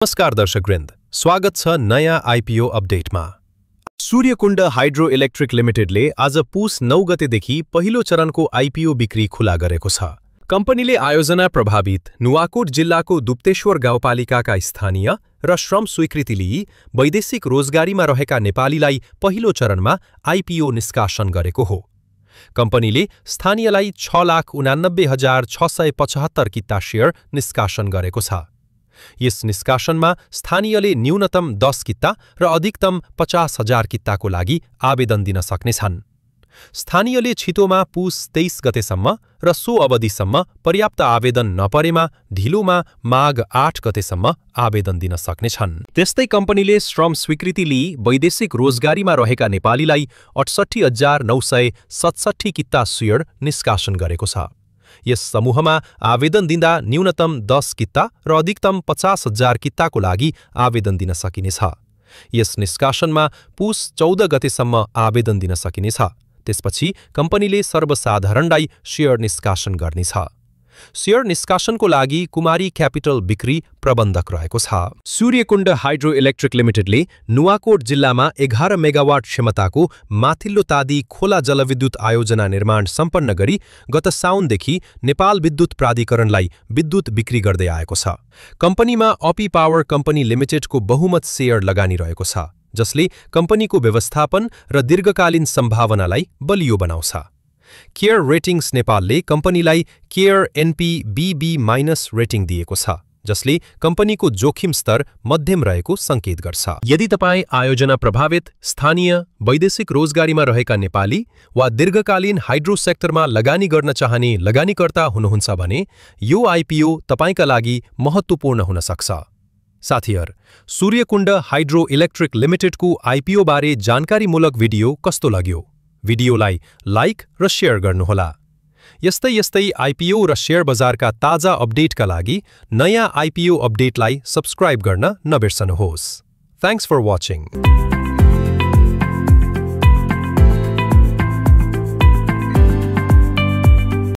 नमस्कार दर्शकवृन्द, स्वागत छ नयाँ आइपिओ अपडेटमा। सूर्यकुण्ड हाइड्रो इलेक्ट्रिक लिमिटेडले आज पुस 9 गतेदेखि पहिलो चरणको आइपिओ बिक्री खुला गरेको छ। कम्पनीले आयोजना प्रभावित नुवाकोट जिल्लाको दुप्तेश्वर गाउँपालिकाका स्थानीय र श्रम स्वीकृति लिई वैदेशिक रोजगारीमा रहेका नेपालीलाई पहिलो चरणमा आइपिओ निष्कासन गरेको हो। कम्पनीले स्थानीयलाई 6,89,675 किता शेयर निष्कासन गरेको छ। यस निष्कासनमा स्थानीयले न्यूनतम 10 किता र अधिकतम 50,000 किताको लागि आवेदन दिन सक्नेछन्। स्थानीयले छिटोमा पुस 23 गतेसम्म र सो अवधिसम्म पर्याप्त आवेदन नपरेमा ढिलोमा माघ 8 गतेसम्म आवेदन दिन सक्नेछन्। त्यस्तै कम्पनीले श्रम स्वीकृति लिई वैदेशिक रोजगारीमा रहेका नेपालीलाई 68,967 किता शेयर निष्कासन गरेको छ। यस समूहमा आवेदन दिँदा न्यूनतम 10 किता र अधिकतम 50,000 किताको लागि आवेदन दिन सकिनेछ। यस निष्कासनमा पुस 14 गतेसम्म आवेदन दिन सकिनेछ। त्यसपछि कम्पनीले सर्वसाधारणलाई शेयर निष्कासन गर्नेछ। शेयर निष्कासनको लागि कुमारी क्यापिटल बिक्री प्रबन्धक रहेको छ। सूर्यकुण्ड हाइड्रो इलेक्ट्रिक लिमिटेडले नुवाकोट जिल्लामा 11 मेगावाट क्षमताको माथिल्लो तादी खोला जलविद्युत आयोजना निर्माण सम्पन्न गरी गत साउनदेखि नेपाल विद्युत प्राधिकरणलाई विद्युत बिक्री गर्दै आएको छ। कम्पनीमा अपी पावर कम्पनी लिमिटेडको बहुमत शेयर लगानी रहेको छ, जसले कम्पनीको व्यवस्थापन र दीर्घकालीन सम्भावनालाई बलियो बनाउँछ। केयर रेटिङ्स नेपालले कम्पनीलाई केयर NP/BB- रेटिङ दिएको छ, जसले कम्पनीको जोखिम स्तर मध्यम रहेको संकेत गर्छ। यदि तपाईँ आयोजना प्रभावित स्थानीय वैदेशिक रोजगारीमा रहेका नेपाली वा दीर्घकालीन हाइड्रो सेक्टरमा लगानी गर्न चाहने लगानीकर्ता हुनुहुन्छ भने यो आइपिओ तपाईका लागि महत्त्वपूर्ण हुन सक्छ। साथीहरु, सूर्यकुण्ड हाइड्रो इलेक्ट्रिक लिमिटेडको आइपिओ बारे जानकारीमूलक भिडियो कस्तो लाग्यो? भिडियोलाई लाइक र शेयर गर्नुहोला। यस्तै आइपिओ र शेयर बजारका ताजा अपडेटका लागि नयाँ आइपिओ अपडेटलाई सब्स्क्राइब गर्न नबिर्सनुहोस्। Thanks for watching.